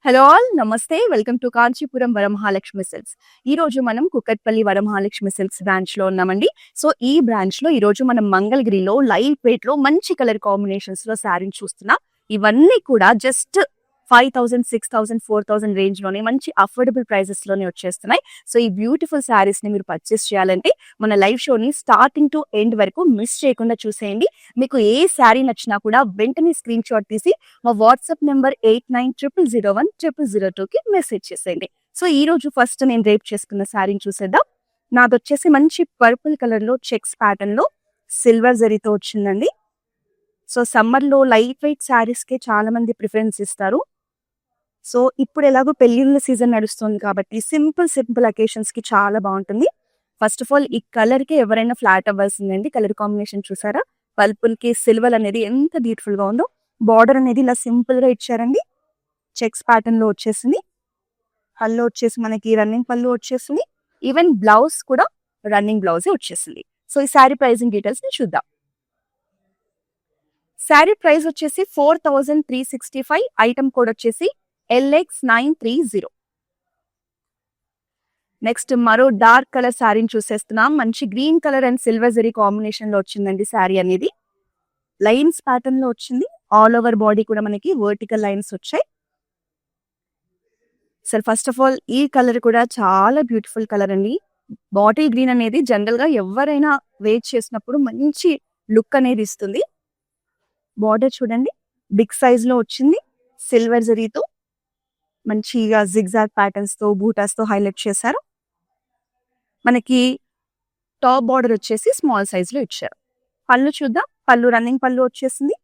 Hello all నమస్తే. Welcome to Kanchipuram Varamahalakshmi silks. ఈ రోజు మనం కుకట్పల్లి వరమహాలక్ష్మి సిల్క్స్ బ్రాంచ్ లో ఉన్నామండి. సో ఈ బ్రాంచ్ లో ఈ రోజు మనం మంగళగిరిలో లైట్ వెయిట్ లో మంచి కలర్ కాంబినేషన్స్ లో శారీని చూస్తున్నాం. ఇవన్నీ కూడా జస్ట్ 5,000, 6,000, 4,000 రేంజ్ లోనే మంచి అఫోర్డబుల్ ప్రైజెస్ లోనే వచ్చేస్తున్నాయి. సో ఈ బ్యూటిఫుల్ శారీస్ ని మీరు పర్చేస్ చేయాలంటే మన లైవ్ షోని స్టార్టింగ్ టు ఎండ్ వరకు మిస్ చేయకుండా చూసేయండి. మీకు ఏ శారీ నచ్చినా కూడా వెంటనే స్క్రీన్ షాట్ తీసి మా వాట్సాప్ నెంబర్ 8900010002కి మెసేజ్ చేసేయండి. సో ఈ రోజు ఫస్ట్ నేను రేప్ చేసుకున్న శారీని చూసేద్దాం. నాది వచ్చేసి మంచి పర్పుల్ కలర్ లో చెక్స్ ప్యాటర్న్ లో సిల్వర్ జరీతో వచ్చిందండి. సో సమ్మర్ లో లైట్ వెయిట్ శారీస్ కి చాలా మంది ప్రిఫరెన్స్ ఇస్తారు. సో ఇప్పుడు ఎలాగో పెళ్లిళ్ళ సీజన్ నడుస్తుంది కాబట్టి సింపుల్ అకేషన్స్ కి చాలా బాగుంటుంది. ఫస్ట్ ఆఫ్ ఆల్ ఈ కలర్ కి ఎవరైనా ఫ్లాట్ అవ్వాల్సిందండి. కలర్ కాంబినేషన్ చూసారా? పర్పుల్ కి సిల్వర్ అనేది ఎంత బ్యూటిఫుల్ గా ఉందో. బార్డర్ అనేది ఇలా సింపుల్ గా ఇచ్చారండి. చెక్స్ ప్యాటర్న్ లో వచ్చేసింది. పళ్ళు వచ్చేసి మనకి రన్నింగ్ పళ్ళు వచ్చేసింది. ఈవెన్ బ్లౌజ్ కూడా రన్నింగ్ బ్లౌజే వచ్చేసింది. సో ఈ శారీ ప్రైజింగ్ డీటెయిల్స్ ని చూద్దాం. శారీ ప్రైస్ వచ్చేసి 4,365. ఐటమ్ కోడ్ వచ్చేసి LX930. నెక్స్ట్ మరో డార్క్ కలర్ శారీని చూసేస్తున్నాం. మంచి green colour and silver zari combination లో వచ్చిందండి శారీ అనేది. లైన్స్ ప్యాటర్న్ లో వచ్చింది. ఆల్ ఓవర్ బాడీ కూడా మనకి వర్టికల్ లైన్స్ వచ్చాయి. సరే ఫస్ట్ ఆఫ్ ఆల్ ఈ కలర్ కూడా చాలా బ్యూటిఫుల్ కలర్ అండి. బాటిల్ గ్రీన్ అనేది జనరల్ గా ఎవరైనా వేర్ చేసినప్పుడు మంచి లుక్ అనేది ఇస్తుంది. బార్డర్ చూడండి, బిగ్ సైజ్ లో వచ్చింది. సిల్వర్ జరీతో మంచిగా జిగ్జాగ్ ప్యాటర్న్స్ తో బూటాస్ తో హైలైట్ చేశారు. మనకి టాప్ బార్డర్ వచ్చేసి స్మాల్ సైజ్ లో ఇచ్చారు. పళ్ళు చూద్దాం. పళ్ళు రన్నింగ్ పళ్ళు వచ్చేసింది.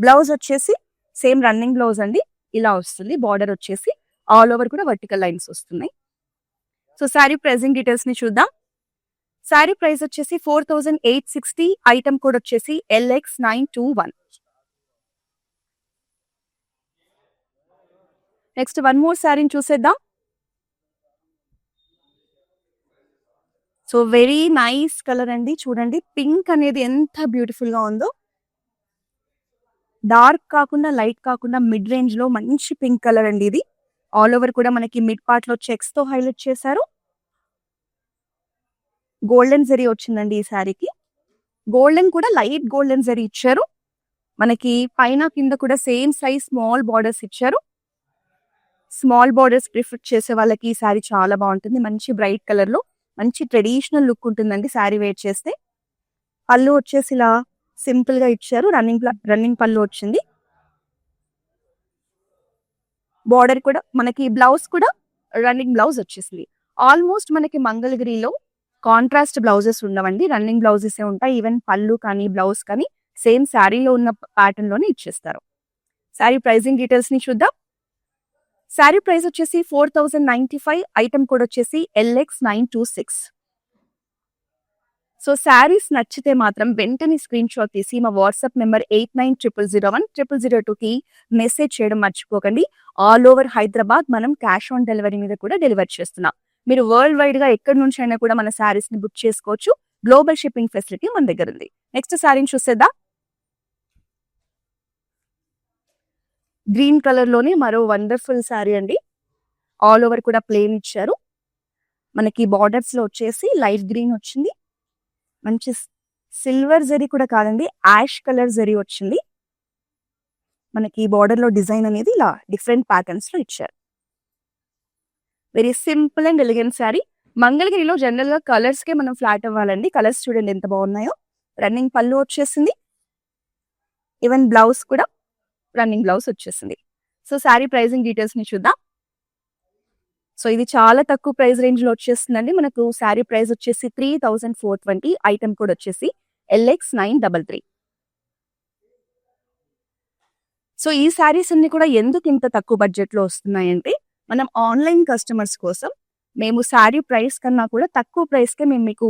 బ్లౌజ్ వచ్చేసి సేమ్ రన్నింగ్ బ్లౌజ్ అండి. ఇలా వస్తుంది. బార్డర్ వచ్చేసి ఆల్ ఓవర్ కూడా వర్టికల్ లైన్స్ వస్తున్నాయి. సో శారీ ప్రైజింగ్ డీటెయిల్స్ ని చూద్దాం. శారీ ప్రైస్ వచ్చేసి 4,860. ఐటమ్ కోడ్ వచ్చేసి LX921. నెక్స్ట్ వన్ మోర్ శారీని చూసేద్దాం. సో వెరీ నైస్ కలర్ అండి. చూడండి పింక్ అనేది ఎంత బ్యూటిఫుల్ గా ఉందో. డార్క్ కాకుండా లైట్ కాకుండా మిడ్ రేంజ్ లో మంచి పింక్ కలర్ అండి ఇది. ఆల్ ఓవర్ కూడా మనకి మిడ్ పార్ట్ లో చెక్స్ తో హైలైట్ చేశారు. గోల్డెన్ జరీ వచ్చిందండి ఈ శారీకి. గోల్డెన్ కూడా లైట్ గోల్డెన్ జరీ ఇచ్చారు. మనకి పైన కింద కూడా సేమ్ సైజ్ స్మాల్ బార్డర్స్ ఇచ్చారు. స్మాల్ బార్డర్స్ ప్రిఫర్ చేసే వాళ్ళకి ఈ శారీ చాలా బాగుంటుంది. మంచి బ్రైట్ కలర్ లో మంచి ట్రెడిషనల్ లుక్ ఉంటుందండి శారీ వేర్ చేస్తే. పళ్ళు వచ్చేసి ఇలా సింపుల్ గా ఇచ్చారు. రన్నింగ్ పళ్ళు వచ్చింది. బార్డర్ కూడా మనకి బ్లౌజ్ కూడా రన్నింగ్ బ్లౌజ్ వచ్చేసింది. ఆల్మోస్ట్ మనకి మంగళగిరిలో కాంట్రాస్ట్ బ్లౌజెస్ ఉండవండి. రన్నింగ్ బ్లౌజెస్ ఉంటాయి. ఈవెన్ పళ్ళు కానీ బ్లౌజ్ కానీ సేమ్ శారీలో ఉన్న ప్యాటర్న్ లోనే ఇచ్చేస్తారు. శారీ ప్రైజింగ్ డీటెయిల్స్ ని చూద్దాం. శారీ ప్రైస్ వచ్చేసి 4,095. ఐటమ్ కోడ్ వచ్చేసి LX926. సో శారీస్ నచ్చితే మాత్రం వెంటనే స్క్రీన్ షాట్ తీసి మా వాట్సాప్ నెంబర్ 8900010002కి మెసేజ్ చేయడం మర్చిపోకండి. ఆల్ ఓవర్ హైదరాబాద్ మనం క్యాష్ ఆన్ డెలివరీ మీద కూడా డెలివర్ చేస్తున్నాం. మీరు వరల్డ్ వైడ్ గా ఎక్కడి నుంచి అయినా కూడా మన శారీస్ ని బుక్ చేసుకోవచ్చు. గ్లోబల్ షిప్పింగ్ ఫెసిలిటీ మన దగ్గర ఉంది. నెక్స్ట్ శారీని చూసేద్దాం. గ్రీన్ కలర్ లోనే మరో వండర్ఫుల్ శారీ అండి. ఆల్ ఓవర్ కూడా ప్లేన్ ఇచ్చారు. మనకి బార్డర్స్ లో వచ్చేసి లైట్ గ్రీన్ వచ్చింది. మంచి సిల్వర్ జరీ కూడా కాదండి, యాష్ కలర్ జరీ వచ్చింది. మనకి బార్డర్ లో డిజైన్ అనేది ఇలా డిఫరెంట్ ప్యాటర్న్స్ లో ఇచ్చారు. Very simple and elegant sari. మంగళగిరిలో జనరల్ గా కలర్స్ కే మనం ఫ్లాట్ అవ్వాలండి. కలర్స్ చూడండి ఎంత బాగున్నాయో. రన్నింగ్ పళ్ళు వచ్చేసింది. ఈవెన్ బ్లౌజ్ కూడా రన్నింగ్ బ్లౌజ్ వచ్చేసింది. సో శారీ ప్రైజింగ్ డీటెయిల్స్ ని చూద్దాం. సో ఇది చాలా తక్కువ ప్రైస్ రేంజ్ లో వచ్చేస్తుందండి. మనకు శారీ ప్రైస్ వచ్చేసి 3,420. ఐటమ్ కోడ్ వచ్చేసి LX933. సో ఈ శారీస్ అన్ని కూడా ఎందుకు ఇంత తక్కువ బడ్జెట్ లో వస్తున్నాయంటే మనం ఆన్లైన్ కస్టమర్స్ కోసం మేము శారీ ప్రైస్ కన్నా కూడా తక్కువ ప్రైస్ కే మేము మీకు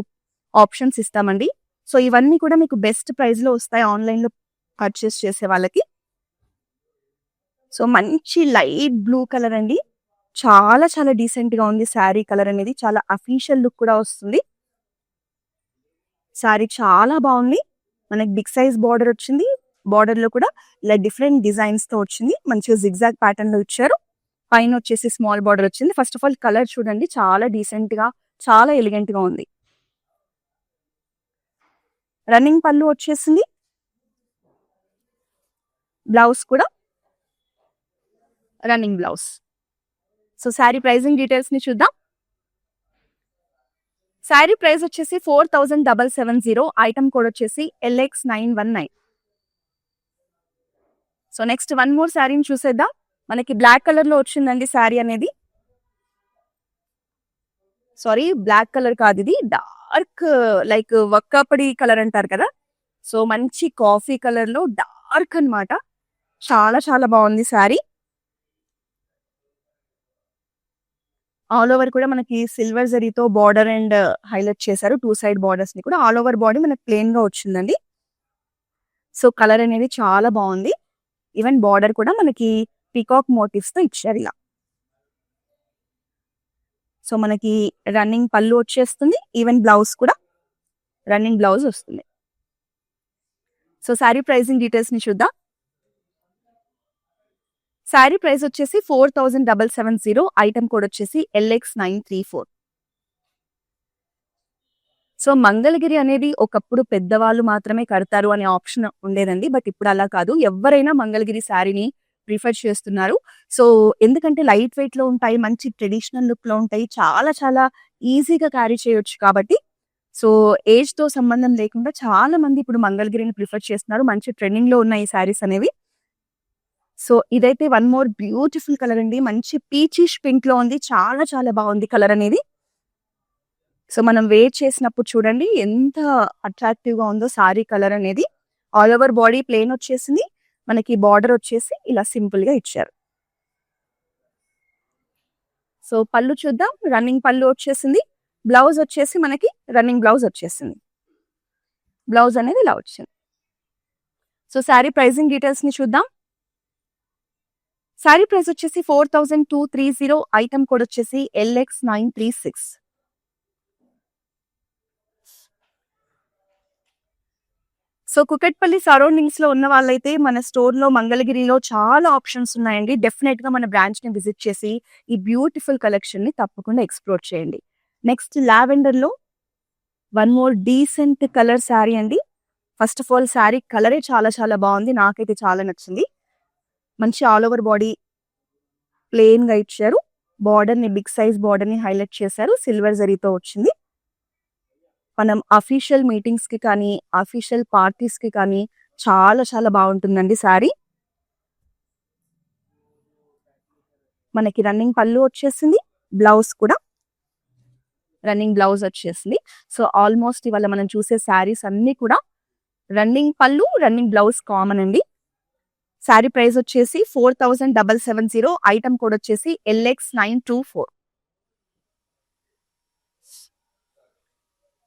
ఆప్షన్స్ ఇస్తామండి. సో ఇవన్నీ కూడా మీకు బెస్ట్ ప్రైస్ లో వస్తాయి ఆన్లైన్ లో పర్చేస్ చేసే వాళ్ళకి. సో మంచి లైట్ బ్లూ కలర్ అండి. చాలా చాలా డీసెంట్ గా ఉంది శారీ కలర్ అనేది. చాలా అఫీషియల్ లుక్ కూడా వస్తుంది. శారీ చాలా బాగుంది. మనకి బిగ్ సైజ్ బార్డర్ వచ్చింది. బార్డర్ లో కూడా ఇలా డిఫరెంట్ డిజైన్స్ తో వచ్చింది. మంచిగా జిగ్జాగ్ ప్యాటర్న్ లో ఇచ్చారు. పైన వచ్చేసి స్మాల్ బార్డర్ వచ్చింది. ఫస్ట్ ఆఫ్ ఆల్ కలర్ చూడండి, చాలా డీసెంట్ గా, చాలా ఎలిగెంట్ గా ఉంది. రన్నింగ్ పళ్ళు వచ్చేసింది. బ్లౌజ్ కూడా running blouse. So saree pricing details ని చూద్దాం. శారీ ప్రైస్ వచ్చేసి 4770. ఐటమ్ కోడ్ వచ్చేసి LX919. So next one more శారీని చూసేద్దాం. మనకి బ్లాక్ కలర్ లో వచ్చిందండి శారీ అనేది. సారీ, బ్లాక్ కలర్ కాదు, ఇది డార్క్ లైక్ వక్కపడి కలర్ అంటారు కదా. సో మంచి కాఫీ కలర్ లో డార్క్ అన్నమాట. చాలా చాలా బాగుంది శారీ. ఆల్ ఓవర్ కూడా మనకి సిల్వర్ జరీతో బార్డర్ అండ్ హైలైట్ చేశారు. 2 సైడ్ బార్డర్స్ ని కూడా. ఆల్ ఓవర్ బాడీ మనకి ప్లెయిన్ గా వచ్చిందండి. సో కలర్ అనేది చాలా బాగుంది. ఈవెన్ బార్డర్ కూడా మనకి పీకాక్ మోటివ్స్ తో ఇచ్చారు ఇలా. సో మనకి రన్నింగ్ పళ్ళు వచ్చేస్తుంది. ఈవెన్ బ్లౌజ్ కూడా రన్నింగ్ బ్లౌజ్ వస్తుంది. సో శారీ ప్రైసింగ్ డీటెయిల్స్ ని చూద్దాం. శారీ ప్రైస్ వచ్చేసి 4770. ఐటమ్ కోడ్ వచ్చేసి LX934. సో మంగళగిరి అనేది ఒకప్పుడు పెద్దవాళ్ళు మాత్రమే కడతారు అనే ఆప్షన్ ఉండేదండి. బట్ ఇప్పుడు అలా కాదు, ఎవరైనా మంగళగిరి శారీని ప్రిఫర్ చేస్తున్నారు. సో ఎందుకంటే లైట్ వెయిట్ లో ఉంటాయి, మంచి ట్రెడిషనల్ లుక్ లో ఉంటాయి, చాలా చాలా ఈజీగా క్యారీ చేయొచ్చు కాబట్టి. సో ఏజ్ తో సంబంధం లేకుండా చాలా మంది ఇప్పుడు మంగళగిరిని ప్రిఫర్ చేస్తున్నారు. మంచి ట్రెండింగ్ లో ఉన్న ఈ శారీస్ అనేవి. సో ఇదైతే వన్ మోర్ బ్యూటిఫుల్ కలర్ అండి. మంచి పీచిష్ పింక్ లో ఉంది. చాలా చాలా బాగుంది కలర్ అనేది. సో మనం వేర్ చేసినప్పుడు చూడండి ఎంత అట్రాక్టివ్ గా ఉందో సారీ కలర్ అనేది. ఆల్ ఓవర్ బాడీ ప్లెయిన్ వచ్చేసింది. మనకి బార్డర్ వచ్చేసి ఇలా సింపుల్ గా ఇచ్చారు. సో పళ్ళు చూద్దాం. రన్నింగ్ పళ్ళు వచ్చేసింది. బ్లౌజ్ వచ్చేసి మనకి రన్నింగ్ బ్లౌజ్ వచ్చేసింది. బ్లౌజ్ అనేది ఇలా వచ్చింది. సో శారీ ప్రైజింగ్ డీటెయిల్స్ ని చూద్దాం. శారీ ప్రైస్ వచ్చేసి 4230. ఐటమ్ కోడ్ వచ్చేసి LX936. సో కుకట్పల్లి సరౌండింగ్స్ లో ఉన్న వాళ్ళైతే మన స్టోర్ లో మంగళగిరిలో చాలా ఆప్షన్స్ ఉన్నాయండి. డెఫినెట్ గా మన బ్రాంచ్ ని విజిట్ చేసి ఈ బ్యూటిఫుల్ కలెక్షన్ ని తప్పకుండా ఎక్స్ప్లోర్ చేయండి. నెక్స్ట్ లావెండర్ లో one more decent colour sari అండి. ఫస్ట్ ఆఫ్ ఆల్ శారీ కలరే చాలా చాలా బాగుంది. నాకైతే చాలా నచ్చింది. మంచి ఆల్ ఓవర్ బాడీ ప్లెయిన్ గా ఇచ్చారు. బార్డర్ ని బిగ్ సైజ్ బార్డర్ ని హైలైట్ చేశారు. సిల్వర్ జరీతో వచ్చింది. మనం అఫీషియల్ మీటింగ్స్ కి కానీ అఫీషియల్ పార్టీస్ కి కానీ చాలా చాలా బాగుంటుందండి శారీ. మనకి రన్నింగ్ పళ్ళు వచ్చేసింది. బ్లౌజ్ కూడా రన్నింగ్ బ్లౌజ్ వచ్చేసింది. సో ఆల్మోస్ట్ ఇవాళ మనం చూసే శారీస్ అన్ని కూడా రన్నింగ్ పళ్ళు రన్నింగ్ బ్లౌజ్ కామన్ అండి. శారీ ప్రైస్ వచ్చేసి 4770. ఐటమ్ కోడ్ వచ్చేసి LX924.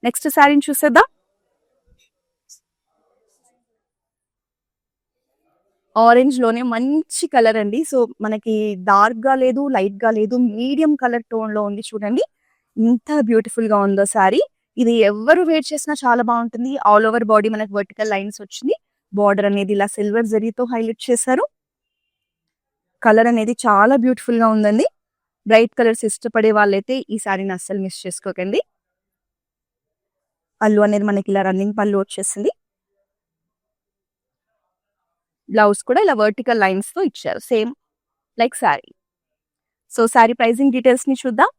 నెక్స్ట్ శారీని చూసేద్దాం. ఆరెంజ్ లోనే మంచి కలర్ అండి. సో మనకి డార్క్ గా లేదు, లైట్ గా లేదు, మీడియం కలర్ టోన్ లో ఉంది. చూడండి ఎంత బ్యూటిఫుల్ గా ఉందో శారీ. ఇది ఎవరు వేర్ చేసినా చాలా బాగుంటుంది. ఆల్ ఓవర్ బాడీ మనకి వర్టికల్ లైన్స్ వచ్చింది. బార్డర్ అనేది ఇలా సిల్వర్ జరీతో హైలైట్ చేశారు. కలర్ అనేది చాలా బ్యూటిఫుల్ గా ఉందండి. బ్రైట్ కలర్స్ ఇష్టపడే వాళ్ళైతే ఈ శారీని అస్సలు మిస్ చేసుకోకండి. పళ్ళు అనేది మనకి ఇలా రన్నింగ్ పళ్ళు వచ్చేసింది. బ్లౌజ్ కూడా ఇలా వర్టికల్ లైన్స్ తో ఇచ్చారు, same like saree. So saree pricing details ని చూద్దాం.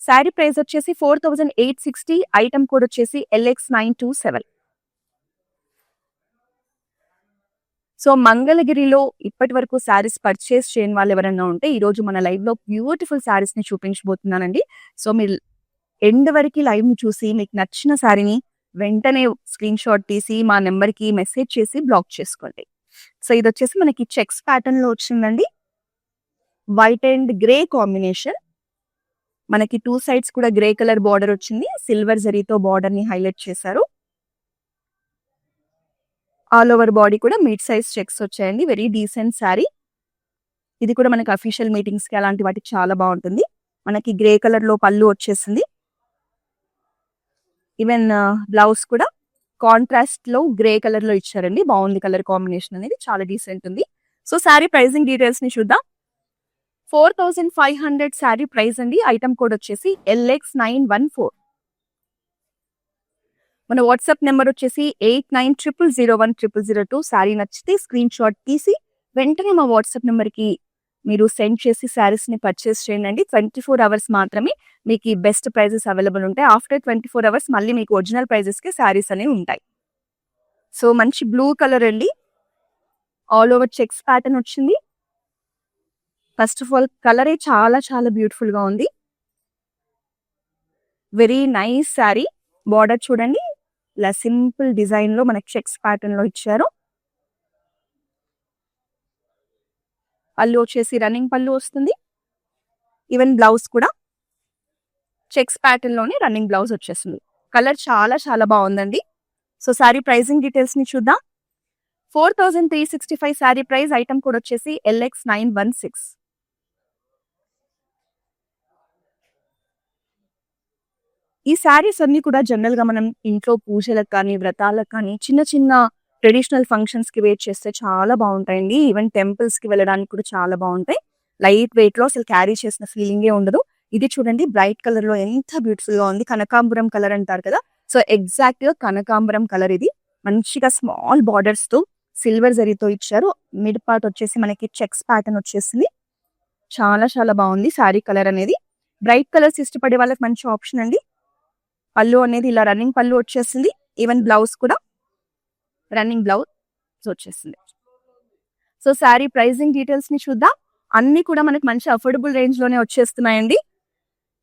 శారీ ప్రైస్ వచ్చేసి 4860. ఐటమ్ కోడ్ వచ్చేసి LX927. సో మంగళగిరిలో ఇప్పటి వరకు శారీస్ పర్చేస్ చేయని వాళ్ళు ఎవరైనా ఉంటే ఈ రోజు మన లైవ్ లో బ్యూటిఫుల్ శారీస్ ని చూపించబోతున్నానండి. సో మీరు ఎండ్ వరకు లైవ్ ని చూసి మీకు నచ్చిన శారీని వెంటనే స్క్రీన్ షాట్ తీసి మా నెంబర్ కి మెసేజ్ చేసి బ్లాక్ చేసుకోండి. సో ఇది వచ్చేసి మనకి చెక్స్ ప్యాటర్న్ లో వచ్చిందండి. White and grey combination. మనకి 2 సైడ్స్ కూడా గ్రే కలర్ బార్డర్ వచ్చింది. సిల్వర్ జరీతో బార్డర్ ని హైలైట్ చేశారు. ఆల్ ఓవర్ బాడీ కూడా మిడ్ సైజ్ చెక్స్ వచ్చాయండి. Very decent sari. ఇది కూడా మనకి అఫీషియల్ మీటింగ్స్ కి అలాంటి వాటికి చాలా బాగుంటుంది. మనకి గ్రే కలర్ లో పళ్ళు వచ్చేసింది. ఈవెన్ బ్లౌజ్ కూడా కాంట్రాస్ట్ లో గ్రే కలర్ లో ఇచ్చారండి. బాగుంది కలర్ కాంబినేషన్ అనేది, చాలా డీసెంట్ ఉంది. సో శారీ ప్రైజింగ్ డీటెయిల్స్ ని చూద్దాం. 4500 శారీ ప్రైస్ అండి. ఐటమ్ కోడ్ వచ్చేసి LX914. మన వాట్సాప్ నెంబర్ వచ్చేసి 8900010002. శారీ నచ్చితే స్క్రీన్ షాట్ తీసి వెంటనే మా వాట్సాప్ నెంబర్ కి మీరు సెండ్ చేసి శారీస్ ని పర్చేస్ చేయండి. 24 అవర్స్ మాత్రమే మీకు ఈ బెస్ట్ ప్రైజెస్ అవైలబుల్ ఉంటాయి. ఆఫ్టర్ 24 అవర్స్ మళ్ళీ మీకు ఒరిజినల్ ప్రైజెస్ కి శారీస్ అనేవి ఉంటాయి. సో మంచి బ్లూ కలర్ అండి, ఆల్ ఓవర్ చెక్స్ ప్యాటర్న్ వచ్చింది. ఫస్ట్ ఆఫ్ ఆల్ కలరే చాలా చాలా బ్యూటిఫుల్ గా ఉంది. Very nice sari. బార్డర్ చూడండి, ఇలా సింపుల్ డిజైన్ లో మనకి చెక్స్ ప్యాటర్న్ లో ఇచ్చారు. పళ్ళు వచ్చేసి రన్నింగ్ పళ్ళు వస్తుంది. ఈవెన్ బ్లౌజ్ కూడా చెక్స్ ప్యాటర్న్ లోనే రన్నింగ్ బ్లౌజ్ వచ్చేస్తుంది. కలర్ చాలా చాలా బాగుందండి. సో శారీ ప్రైజింగ్ డీటెయిల్స్ ని చూద్దాం. 4365 శారీ ప్రైస్. ఐటమ్ కోడ్ వచ్చేసి LX916. ఈ శారీస్ అన్ని కూడా జనరల్ గా మనం ఇంట్లో పూజలకు కానీ, వ్రతాలకు కానీ, చిన్న చిన్న ట్రెడిషనల్ ఫంక్షన్స్ కి వేర్ చేస్తే చాలా బాగుంటాయండి. ఈవెన్ టెంపుల్స్ కి వెళ్ళడానికి కూడా చాలా బాగుంటాయి. లైట్ వెయిట్ లో అసలు క్యారీ చేసిన ఫీలింగే ఉండదు. ఇది చూడండి బ్రైట్ కలర్ లో ఎంత బ్యూటిఫుల్ గా ఉంది. కనకాంబరం కలర్ అంటారు కదా, సో ఎగ్జాక్ట్ గా కనకాంబరం కలర్ ఇది. మంచిగా స్మాల్ బార్డర్స్ తో సిల్వర్ జరీతో ఇచ్చారు. మిడ్ పార్ట్ వచ్చేసి మనకి చెక్స్ ప్యాటర్న్ వచ్చేసింది. చాలా చాలా బాగుంది శారీ కలర్ అనేది. బ్రైట్ కలర్స్ ఇష్టపడే వాళ్ళకి మంచి ఆప్షన్ అండి. పళ్ళు అనేది ఇలా రన్నింగ్ పళ్ళు వచ్చేసింది. ఈవెన్ బ్లౌజ్ కూడా రన్నింగ్ బ్లౌజ్ వచ్చేసింది. సో శారీ ప్రైజింగ్ డీటెయిల్స్ ని చూద్దాం. అన్ని కూడా మనకి మంచి అఫోర్డబుల్ రేంజ్ లోనే వచ్చేస్తున్నాయండి.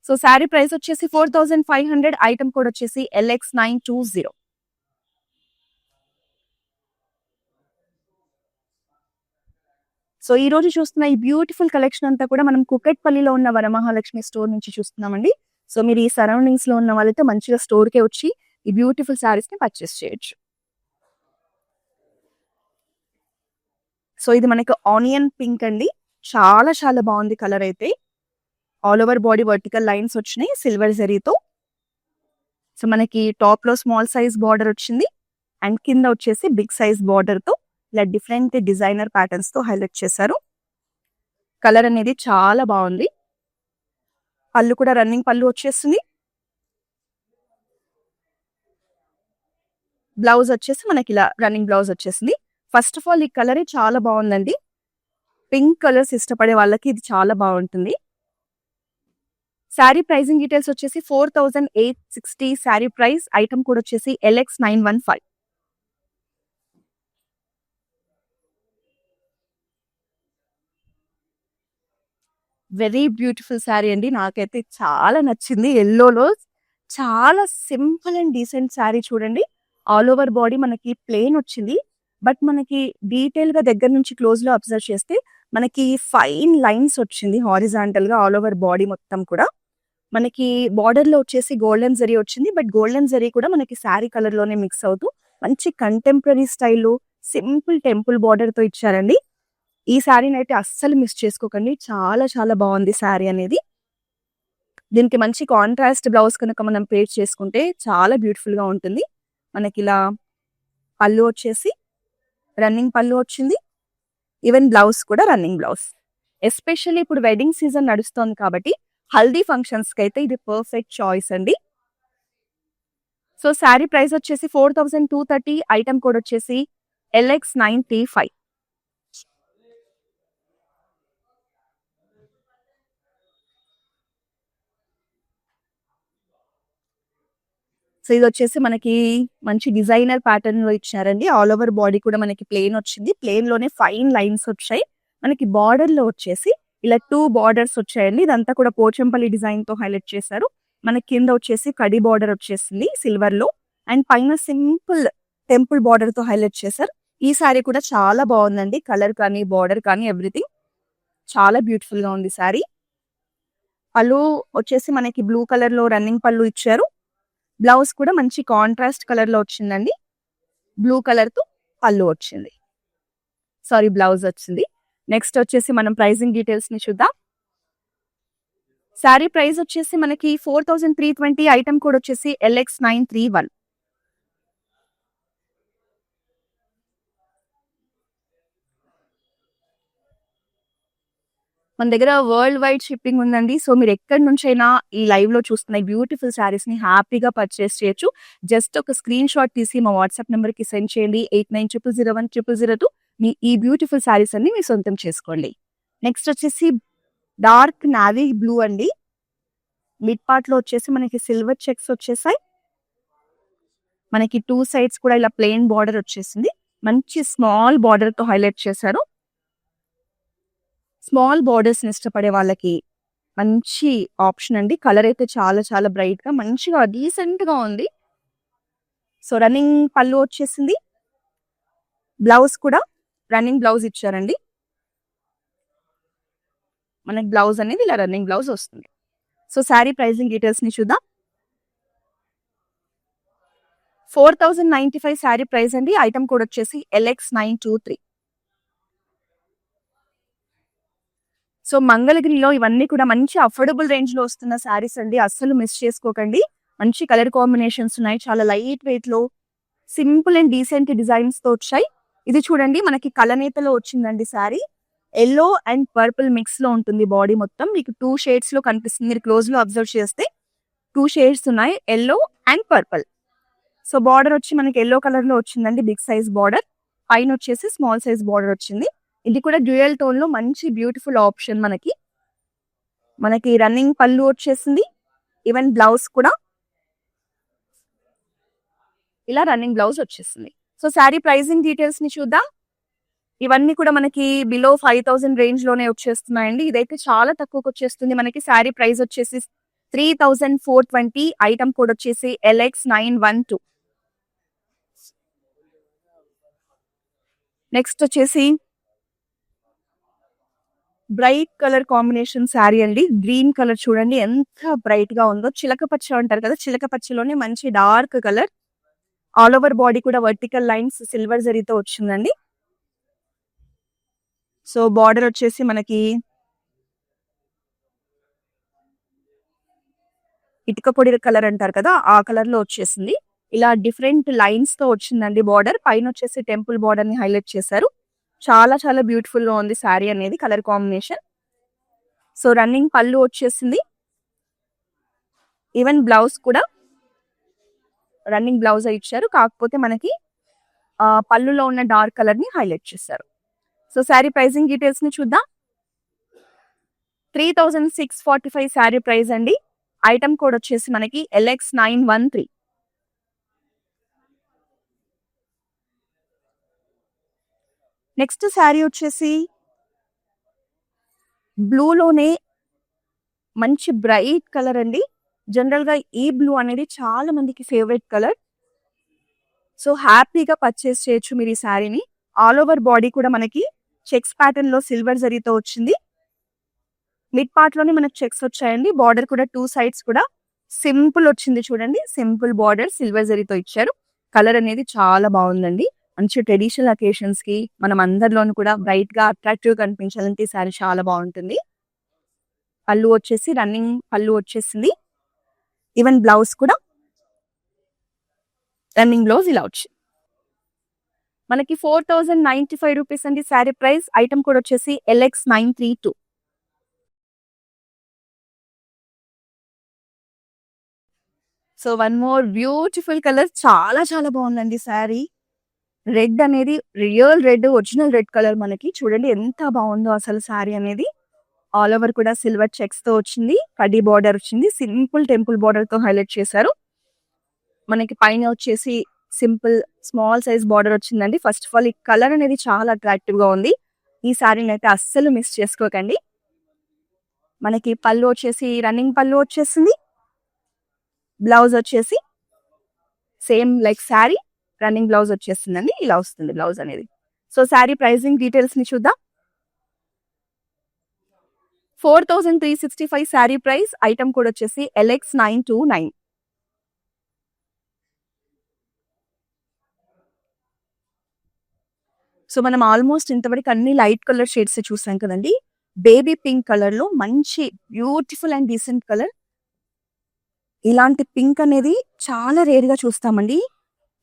సో శారీ ప్రైస్ వచ్చేసి 4500. ఐటమ్ కోడ్ వచ్చేసి LX920. సో ఈ రోజు చూస్తున్న ఈ బ్యూటిఫుల్ కలెక్షన్ అంతా కూడా మనం కుకట్పల్లిలో ఉన్న వరమహాలక్ష్మి స్టోర్ నుంచి చూస్తున్నామండి. సో మీరు ఈ సరౌండింగ్స్ లో ఉన్న వాళ్ళైతే మంచిగా స్టోర్ కే వచ్చి ఈ బ్యూటిఫుల్ శారీస్ ని పర్చేస్ చేయొచ్చు. సో ఇది మనకి ఆనియన్ పింక్ అండి, చాలా చాలా బాగుంది కలర్ అయితే. All over body vertical lines వచ్చినాయి సిల్వర్ జరీతో. సో మనకి టాప్ లో స్మాల్ సైజ్ బార్డర్ వచ్చింది అండ్ కింద వచ్చేసి బిగ్ సైజ్ బార్డర్ తో ఇలా డిఫరెంట్ డిజైనర్ ప్యాటర్న్స్ తో హైలైట్ చేశారు. కలర్ అనేది చాలా బాగుంది. పళ్ళు కూడా రన్నింగ్ పళ్ళు వచ్చేస్తుంది. బ్లౌజ్ వచ్చేసి మనకి ఇలా రన్నింగ్ బ్లౌజ్ వచ్చేసింది. ఫస్ట్ ఆఫ్ ఆల్ ఈ కలరే చాలా బాగుందండి. పింక్ కలర్స్ ఇష్టపడే వాళ్ళకి ఇది చాలా బాగుంటుంది. శారీ ప్రైజింగ్ డీటెయిల్స్ వచ్చేసి 4860 శారీ ప్రైస్. ఐటమ్ కూడా వచ్చేసి LX915. వెరీ బ్యూటిఫుల్ శారీ అండి, నాకైతే చాలా నచ్చింది. ఎల్లోలో చాలా సింపుల్ అండ్ డీసెంట్ శారీ చూడండి. ఆల్ ఓవర్ బాడీ మనకి ప్లెయిన్ వచ్చింది, బట్ మనకి డీటెయిల్ గా దగ్గర నుంచి క్లోజ్ లో అబ్జర్వ్ చేస్తే మనకి ఫైన్ లైన్స్ వచ్చింది హారిజాంటల్ గా ఆల్ ఓవర్ బాడీ మొత్తం కూడా. మనకి బార్డర్ లో వచ్చేసి గోల్డెన్ జరీ వచ్చింది, బట్ గోల్డెన్ జరీ కూడా మనకి శారీ కలర్ లోనే మిక్స్ అవుతూ మంచి కంటెంపరీ స్టైల్లో సింపుల్ టెంపుల్ బార్డర్ తో ఇచ్చారండి. ఈ శారీని అయితే అస్సలు మిస్ చేసుకోకండి, చాలా చాలా బాగుంది శారీ అనేది. దీనికి మంచి కాంట్రాస్ట్ బ్లౌజ్ కనుక మనం పేర్ చేసుకుంటే చాలా బ్యూటిఫుల్ గా ఉంటుంది. మనకి ఇలా పళ్ళు వచ్చేసి రన్నింగ్ పళ్ళు వచ్చింది. ఈవెన్ బ్లౌజ్ కూడా రన్నింగ్ బ్లౌజ్. ఎస్పెషల్లీ ఇప్పుడు వెడ్డింగ్ సీజన్ నడుస్తోంది కాబట్టి హల్దీ ఫంక్షన్స్ కి అయితే ఇది పర్ఫెక్ట్ చాయిస్ అండి. సో శారీ ప్రైస్ వచ్చేసి 4230. ఐటమ్ కోడ్ వచ్చేసి LX935. సో ఇది వచ్చేసి మనకి మంచి డిజైనర్ ప్యాటర్న్ లో ఇచ్చారండి. ఆల్ ఓవర్ బాడీ కూడా మనకి ప్లెయిన్ వచ్చింది. ప్లెయిన్ లోనే ఫైన్ లైన్స్ వచ్చాయి. మనకి బార్డర్ లో వచ్చేసి ఇలా 2 బార్డర్స్ వచ్చాయండి. ఇదంతా కూడా పోచంపల్లి డిజైన్ తో హైలైట్ చేశారు. మనకి కింద వచ్చేసి కడి బార్డర్ వచ్చేసింది సిల్వర్ లో అండ్ పైన సింపుల్ టెంపుల్ బార్డర్ తో హైలైట్ చేశారు. ఈ సారీ కూడా చాలా బాగుందండి. కలర్ కానీ బార్డర్ కానీ ఎవ్రీథింగ్ చాలా బ్యూటిఫుల్ గా ఉంది సారీ. పళ్ళు వచ్చేసి మనకి బ్లూ కలర్ లో రన్నింగ్ పళ్ళు ఇచ్చారు. బ్లౌజ్ కూడా మంచి కాంట్రాస్ట్ కలర్ లో వచ్చిందండి. బ్లూ కలర్ తో పళ్ళు వచ్చింది, సారీ బ్లౌజ్ వచ్చింది. నెక్స్ట్ వచ్చేసి మనం ప్రైజింగ్ డీటెయిల్స్ ని చూద్దాం. శారీ ప్రైస్ వచ్చేసి మనకి 4320. ఐటమ్ కోడ్ వచ్చేసి LX931. మన దగ్గర వరల్డ్ వైడ్ షిప్పింగ్ ఉందండి. సో, మీరు ఎక్కడి నుంచైనా ఈ లైవ్‌లో చూస్తున్న ఈ బ్యూటిఫుల్ శారీస్‌ని హ్యాపీగా పర్చేస్ చేయొచ్చు. జస్ట్ ఒక స్క్రీన్ షాట్ తీసి మా వాట్సాప్ నంబర్‌కి సెండ్ చేయండి. 8900010002 మీ ఈ బ్యూటిఫుల్ శారీస్ అన్ని మీ సొంతం చేసుకోండి. నెక్స్ట్ వచ్చేసి డార్క్ నావీ బ్లూ అండి. మిడ్ పార్ట్‌లో వచ్చేసి మనకి సిల్వర్ చెక్స్ వచ్చేసాయి. మనకి 2 సైడ్స్ కూడా ఇలా ప్లెయిన్ బార్డర్ వచ్చేసింది. మంచి స్మాల్ బార్డర్‌తో హైలైట్ చేశారు. స్మాల్ బార్డర్స్‌ని ఇష్టపడే వాళ్ళకి మంచి ఆప్షన్ అండి. కలర్ అయితే చాలా చాలా బ్రైట్‌గా మంచిగా డీసెంట్‌గా ఉంది. సో, రన్నింగ్ పళ్ళు వచ్చేసింది. బ్లౌజ్ కూడా రన్నింగ్ బ్లౌజ్ ఇచ్చారండి. మనకి బ్లౌజ్ అనేది ఇలా రన్నింగ్ బ్లౌజ్ వస్తుంది. సో, శారీ ప్రైజింగ్ డీటెయిల్స్‌ని చూద్దాం. 4095 శారీ ప్రైస్ అండి. ఐటమ్ కోడ్ వచ్చేసి LX923. సో, మంగళగిరిలో ఇవన్నీ కూడా మంచి అఫోర్డబుల్ రేంజ్‌లో వస్తున్న శారీస్ అండి. అస్సలు మిస్ చేసుకోకండి. మంచి కలర్ కాంబినేషన్స్ ఉన్నాయి. చాలా లైట్ వెయిట్‌లో సింపుల్ అండ్ డీసెంట్ డిజైన్స్‌తో వచ్చాయి. ఇది చూడండి మనకి కలనేతలో వచ్చిందండి శారీ. యెల్లో అండ్ పర్పుల్ మిక్స్‌లో ఉంటుంది బాడీ మొత్తం. మీకు 2 షేడ్స్‌లో కనిపిస్తుంది. మీరు క్లోజ్‌లో అబ్జర్వ్ చేస్తే 2 షేడ్స్ ఉన్నాయి. Yellow and purple. So, border వచ్చి మనకి యెల్లో కలర్‌లో వచ్చిందండి. Big size border. పైన వచ్చేసి స్మాల్ సైజ్ బార్డర్ వచ్చింది. ఇది కూడా డ్యూయల్ టోన్‌లో మంచి బ్యూటిఫుల్ ఆప్షన్ మనకి. మనకి రన్నింగ్ పళ్ళు వచ్చేసింది. ఈవెన్ బ్లౌజ్ కూడా ఇలా రన్నింగ్ బ్లౌజ్ వచ్చేసింది. సో, శారీ ప్రైజింగ్ డీటెయిల్స్‌ని చూద్దాం. ఇవన్నీ కూడా మనకి బిలో 5000 రేంజ్‌లోనే వచ్చేస్తున్నాయండి. ఇదైతే చాలా తక్కువకి వచ్చేస్తుంది. మనకి శారీ ప్రైస్ వచ్చేసి 3420. ఐటమ్ కోడ్ వచ్చేసి LX912. నెక్స్ట్ వచ్చేసి బ్రైట్ కలర్ కాంబినేషన్ శారీ అండి. గ్రీన్ కలర్ చూడండి ఎంత బ్రైట్ గా ఉందో. చిలక పచ్చ అంటారు కదా, చిలక పచ్చలోనే మంచి dark colour. All over body కూడా వర్టికల్ లైన్స్ సిల్వర్ జరీతో వచ్చిందండి. సో, బార్డర్ వచ్చేసి మనకి ఇటుక పొడి కలర్ అంటారు కదా, ఆ కలర్ లో వచ్చేసింది. ఇలా డిఫరెంట్ లైన్స్ తో వచ్చిందండి బార్డర్. పైన వచ్చేసి టెంపుల్ బార్డర్ ని హైలైట్ చేశారు. చాలా చాలా బ్యూటిఫుల్ గా ఉంది శారీ అనేది, కలర్ కాంబినేషన్. సో, రన్నింగ్ పళ్ళు వచ్చేసింది. ఈవెన్ బ్లౌజ్ కూడా రన్నింగ్ బ్లౌజ్ ఇచ్చారు. కాకపోతే మనకి పళ్ళులో ఉన్న డార్క్ కలర్ ని హైలైట్ చేశారు. సో, శారీ ప్రైసింగ్ డీటెయిల్స్ ని చూద్దాం. 3645 శారీ ప్రైస్ అండి. ఐటమ్ కోడ్ వచ్చేసి మనకి LX913. నెక్స్ట్ శారీ వచ్చేసి బ్లూలోనే మంచి బ్రైట్ కలర్ అండి. జనరల్ గా ఈ బ్లూ అనేది చాలా మందికి ఫేవరెట్ కలర్. సో, హ్యాపీగా పర్చేస్ చేయొచ్చు మీరు ఈ శారీని. ఆల్ ఓవర్ బాడీ కూడా మనకి చెక్స్ ప్యాటర్న్ లో సిల్వర్ జరీతో వచ్చింది. మిడ్ పార్ట్ లోనే మనకి చెక్స్ వచ్చాయండి. బార్డర్ కూడా 2 సైడ్స్ కూడా సింపుల్ వచ్చింది చూడండి. సింపుల్ బార్డర్ సిల్వర్ జరీతో ఇచ్చారు. కలర్ అనేది చాలా బాగుందండి. మంచి ట్రెడిషనల్ అకేషన్స్ కి మనం అందరిలోనూ కూడా బ్రైట్ గా అట్రాక్టివ్ కనిపించాలంటే ఈ శారీ చాలా బాగుంటుంది. పళ్ళు వచ్చేసి రన్నింగ్ పళ్ళు వచ్చేసింది. ఈవెన్ బ్లౌజ్ కూడా రన్నింగ్ బ్లౌజ్ ఇలా వచ్చింది. మనకి 4095 రూపీస్ అండి శారీ ప్రైస్. ఐటమ్ కోడ్ వచ్చేసి LX932. So, one more beautiful colour. చాలా చాలా బాగుందండి శారీ. రెడ్ అనేది real red, original red colour మనకి. చూడండి ఎంత బాగుందో అసలు శారీ అనేది. ఆల్ ఓవర్ కూడా సిల్వర్ చెక్స్ తో వచ్చింది. కడ్డీ బార్డర్ వచ్చింది. సింపుల్ టెంపుల్ బార్డర్ తో హైలైట్ చేశారు. మనకి పైన వచ్చేసి సింపుల్ స్మాల్ సైజ్ బార్డర్ వచ్చిందండి. ఫస్ట్ ఆఫ్ ఆల్ ఈ కలర్ అనేది చాలా అట్రాక్టివ్ గా ఉంది. ఈ శారీని అయితే అస్సలు మిస్ చేసుకోకండి. మనకి పళ్ళు వచ్చేసి రన్నింగ్ పళ్ళు వచ్చేసింది. బ్లౌజ్ వచ్చేసి same like sari running blouse వచ్చేస్తుందండి. ఇలా వస్తుంది బ్లౌజ్ అనేది. సో, శారీ ప్రైజింగ్ డీటెయిల్స్ ని చూద్దాం. 4365 శారీ ప్రైస్. ఐటమ్ కోడ్ వచ్చేసి LX929. సో, మనం ఆల్మోస్ట్ ఇంతవరకు అన్ని లైట్ కలర్ షేడ్స్ చూసాం కదండి. బేబీ పింక్ కలర్ లో మంచి బ్యూటిఫుల్ అండ్ డీసెంట్ కలర్. ఇలాంటి పింక్ అనేది చాలా రేర్ గా చూస్తామండి.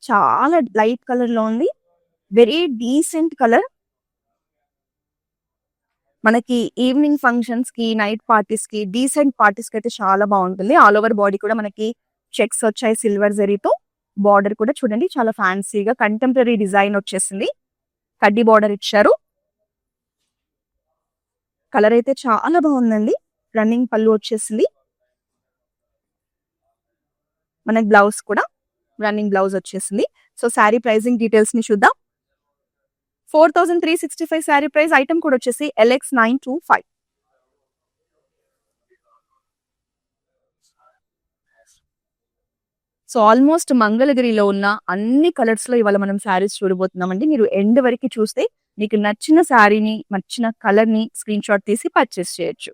చాలా లైట్ కలర్ లో ఉంది. Very decent colour. మనకి ఈవినింగ్ ఫంక్షన్స్ కి, నైట్ పార్టీస్ కి, డీసెంట్ పార్టీస్ కి అయితే చాలా బాగుంటుంది. ఆల్ ఓవర్ బాడీ కూడా మనకి చెక్స్ వచ్చాయి సిల్వర్ జరీతో. బార్డర్ కూడా చూడండి చాలా ఫ్యాన్సీగా కంటెంపరరీ డిజైన్ వచ్చేసింది. కడ్డీ బార్డర్ ఇచ్చారు. కలర్ అయితే చాలా బాగుందండి. రన్నింగ్ పళ్ళు వచ్చేసింది. మనకి బ్లౌజ్ కూడా రన్నింగ్ బ్లౌజ్ వచ్చేసింది. సో శారీ ప్రైజింగ్ డీటెయిల్స్ ని చూద్దాం. 4365 శారీ ప్రైస్. ఐటమ్ కూడా వచ్చేసి LX925. సో ఆల్మోస్ట్ మంగళగిరిలో ఉన్న అన్ని కలర్స్ లో ఇవాళ మనం శారీస్ చూడబోతున్నామండి. మీరు ఎండ్ వరకు చూస్తే మీకు నచ్చిన శారీని, నచ్చిన కలర్ ని స్క్రీన్ షాట్ తీసి పర్చేస్ చేయొచ్చు.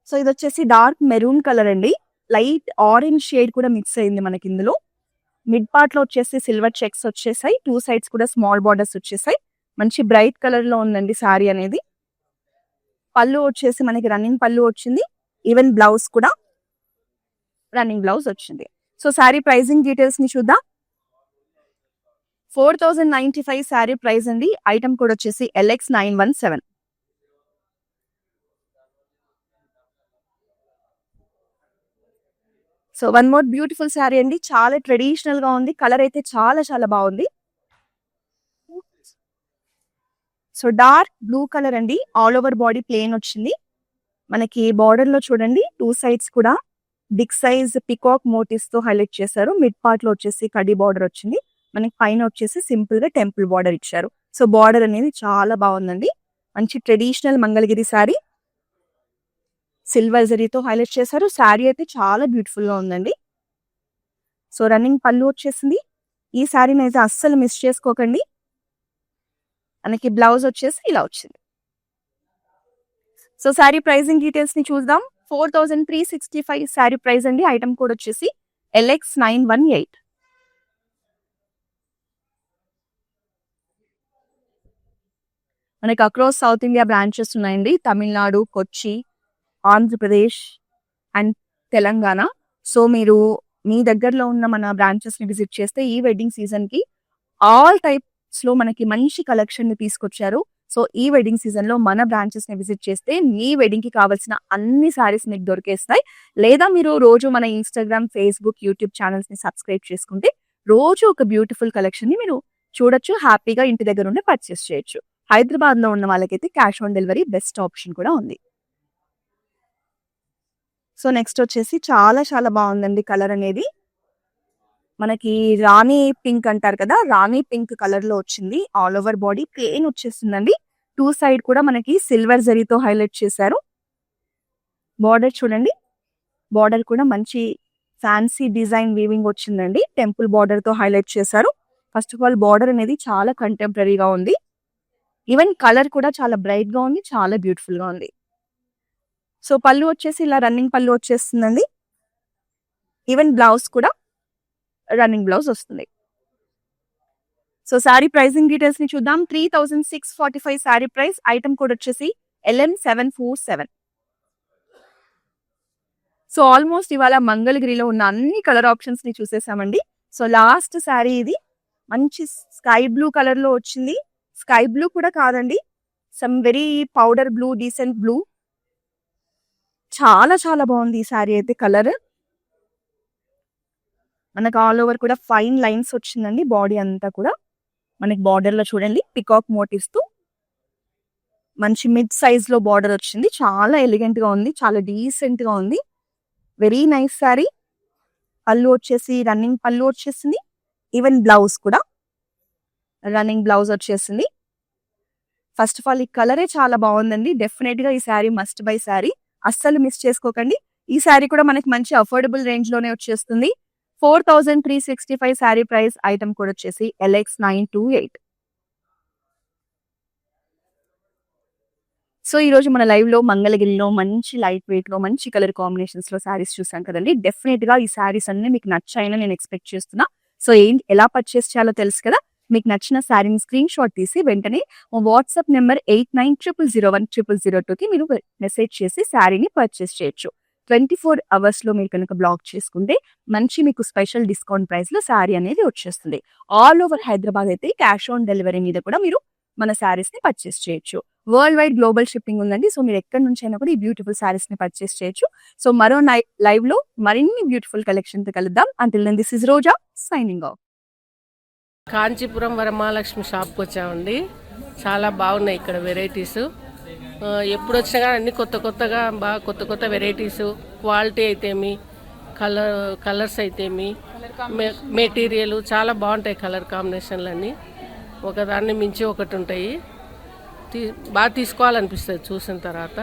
సో ఇది వచ్చేసి డార్క్ మెరూన్ కలర్ అండి. లైట్ ఆరెంజ్ షేడ్ కూడా మిక్స్ అయింది మనకి ఇందులో. మిడ్ పార్ట్ లో వచ్చేసి సిల్వర్ చెక్స్ వచ్చేసాయి. 2 సైడ్స్ కూడా స్మాల్ బార్డర్స్ వచ్చేసాయి. మంచి బ్రైట్ కలర్ లో ఉందండి శారీ అనేది. పళ్ళు వచ్చేసి మనకి రన్నింగ్ పళ్ళు వచ్చింది. ఈవెన్ బ్లౌజ్ కూడా రన్నింగ్ బ్లౌజ్ వచ్చింది. సో శారీ ప్రైజింగ్ డీటెయిల్స్ ని చూద్దాం. 4095 శారీ ప్రైస్ అండి. ఐటమ్ కోడ్ వచ్చేసి LX917. So one more beautiful sari అండి. చాలా ట్రెడిషనల్ గా ఉంది. కలర్ అయితే చాలా చాలా బాగుంది. సో డార్క్ బ్లూ కలర్ అండి. ఆల్ ఓవర్ బాడీ ప్లేన్ వచ్చింది. మనకి బార్డర్ లో చూడండి 2 సైడ్స్ కూడా బిగ్ సైజ్ పికాక్ మోటివ్స్ తో హైలైట్ చేశారు. మిడ్ పార్ట్ లో వచ్చేసి కడ్డీ బార్డర్ వచ్చింది. మనకి పైన వచ్చేసి సింపుల్ గా టెంపుల్ బార్డర్ ఇచ్చారు. సో బార్డర్ అనేది చాలా బాగుందండి. మంచి ట్రెడిషనల్ మంగళగిరి శారీ. సిల్వర్ జరీతో హైలైట్ చేశారు. శారీ అయితే చాలా బ్యూటిఫుల్ గా ఉందండి. సో రన్నింగ్ పళ్ళు వచ్చేసింది. ఈ శారీని అయితే అస్సలు మిస్ చేసుకోకండి. మనకి బ్లౌజ్ వచ్చేసి ఇలా వచ్చింది. సో శారీ ప్రైజింగ్ డీటెయిల్స్ ని చూద్దాం. 4365 శారీ ప్రైస్ అండి. ఐటమ్ కోడ్ వచ్చేసి LX918. మనకి అక్రాస్ సౌత్ ఇండియా బ్రాంచెస్ ఉన్నాయండి. తమిళనాడు, కొచ్చి, ఆంధ్రప్రదేశ్ అండ్ తెలంగాణ. సో మీరు మీ దగ్గరలో ఉన్న మన బ్రాంచెస్ ని విజిట్ చేస్తే ఈ వెడ్డింగ్ సీజన్ కి ఆల్ టైప్స్ లో మనకి మంచి కలెక్షన్ ని తీసుకొచ్చారు. సో ఈ వెడ్డింగ్ సీజన్ లో మన బ్రాంచెస్ ని విజిట్ చేస్తే మీ వెడ్డింగ్ కి కావాల్సిన అన్ని సారీస్ మీకు దొరికేస్తాయి. లేదా మీరు రోజు మన ఇన్స్టాగ్రామ్, ఫేస్బుక్, యూట్యూబ్ ఛానల్స్ ని సబ్స్క్రైబ్ చేసుకుంటే రోజు ఒక బ్యూటిఫుల్ కలెక్షన్ ని మీరు చూడొచ్చు. హ్యాపీగా ఇంటి దగ్గర ఉండి పర్చేస్ చేయొచ్చు. హైదరాబాద్ లో ఉన్న వాళ్ళకైతే cash on delivery best option కూడా ఉంది. సో నెక్స్ట్ వచ్చేసి చాలా చాలా బాగుందండి కలర్ అనేది. మనకి రాణి పింక్ అంటారు కదా, రాణి పింక్ కలర్ లో వచ్చింది. ఆల్ ఓవర్ బాడీ ప్లేన్ వచ్చేసిందండి. 2 సైడ్ కూడా మనకి సిల్వర్ జరీతో హైలైట్ చేశారు. బార్డర్ చూడండి. బార్డర్ కూడా మంచి ఫ్యాన్సీ డిజైన్ వీవింగ్ వచ్చిందండి. టెంపుల్ బార్డర్ తో హైలైట్ చేశారు. ఫస్ట్ ఆఫ్ ఆల్ బార్డర్ అనేది చాలా కంటెంపరీగా ఉంది. ఈవెన్ కలర్ కూడా చాలా బ్రైట్ గా ఉంది. చాలా బ్యూటిఫుల్ గా ఉంది. సో పళ్ళు వచ్చేసి ఇలా రన్నింగ్ పళ్ళు వచ్చేస్తుందండి. ఈవెన్ బ్లౌజ్ కూడా రన్నింగ్ బ్లౌజ్ వస్తుంది. సో శారీ ప్రైజింగ్ డీటెయిల్స్ ని చూద్దాం. 3645 శారీ ప్రైస్. ఐటమ్ కోడ్ వచ్చేసి LM747. సో ఆల్మోస్ట్ ఇవాళ మంగళగిరిలో ఉన్న అన్ని కలర్ ఆప్షన్స్ ని చూసేసామండి. సో లాస్ట్ శారీ ఇది మంచి స్కై బ్లూ కలర్ లో వచ్చింది. స్కై బ్లూ కూడా కాదండి, some very powder blue, decent blue. చాలా చాలా బాగుంది ఈ శారీ అయితే. కలర్ మనకు ఆల్ ఓవర్ కూడా ఫైన్ లైన్స్ వచ్చిందండి. బాడీ అంతా కూడా మనకి బార్డర్ లో చూడండి పికాక్ మోటివ్స్ తో మంచి మిడ్ సైజ్ లో బార్డర్ వచ్చింది. చాలా ఎలిగెంట్ గా ఉంది. చాలా డీసెంట్ గా ఉంది. Very nice sari. పళ్ళు వచ్చేసి రన్నింగ్ పళ్ళు వచ్చేసింది. ఈవెన్ బ్లౌజ్ కూడా రన్నింగ్ బ్లౌజ్ వచ్చేసింది. ఫస్ట్ ఆఫ్ ఆల్ ఈ కలరే చాలా బాగుందండి. డెఫినెట్ గా ఈ శారీ మస్ట్ బై శారీ. అస్సలు మిస్ చేసుకోకండి. ఈ శారీ కూడా మనకి మంచి అఫోర్డబుల్ రేంజ్ లోనే వచ్చేస్తుంది. 4365 శారీ ప్రైస్. ఐటమ్ కూడా వచ్చేసి LX928. సో ఈ రోజు మన లైవ్ లో మంగళగిరిలో మంచి లైట్ వెయిట్ లో మంచి కలర్ కాంబినేషన్స్ లో శారీస్ చూసాం కదండి. డెఫినెట్ గా ఈ శారీస్ అన్ని మీకు నచ్చాయని నేను ఎక్స్పెక్ట్ చేస్తున్నా. సో ఎలా పర్చేస్ చేయాలో తెలుసు కదా. మీకు నచ్చిన శారీని స్క్రీన్ షాట్ తీసి వెంటనే వాట్సాప్ నెంబర్ 8900010002కి మీరు మెసేజ్ చేసి శారీని పర్చేస్ చేయొచ్చు. 24 అవర్స్ లో మీరు కనుక బ్లాక్ చేసుకుంటే మంచి మీకు స్పెషల్ డిస్కౌంట్ ప్రైస్ లో శారీ అనేది వచ్చేస్తుంది. ఆల్ ఓవర్ హైదరాబాద్ అయితే క్యాష్ ఆన్ డెలివరీ మీద కూడా మీరు మన శారీస్ ని పర్చేస్ చేయొచ్చు. వరల్డ్ వైడ్ గ్లోబల్ షిప్పింగ్ ఉందండి. సో మీరు ఎక్కడి నుంచి అయినా కూడా ఈ బ్యూటిఫుల్ సారీస్ ని పర్చేస్ చేయొచ్చు. సో మరో లైవ్ లో మరిన్ని బ్యూటిఫుల్ కలెక్షన్ తో కలుద్దాం. Until then this is Roja signing off. Kanchipuram Varamahalakshmi షాప్కి వచ్చామండి. చాలా బాగున్నాయి ఇక్కడ వెరైటీస్. ఎప్పుడు వచ్చినా కానీ అన్ని కొత్తగా బాగా కొత్త వెరైటీస్, క్వాలిటీ అయితేమి, కలర్స్ అయితేమి, మెటీరియల్ చాలా బాగుంటాయి. కలర్ కాంబినేషన్లు అన్నీ ఒకదాన్ని మించి ఒకటి ఉంటాయి. బాగా తీసుకోవాలనిపిస్తుంది చూసిన తర్వాత.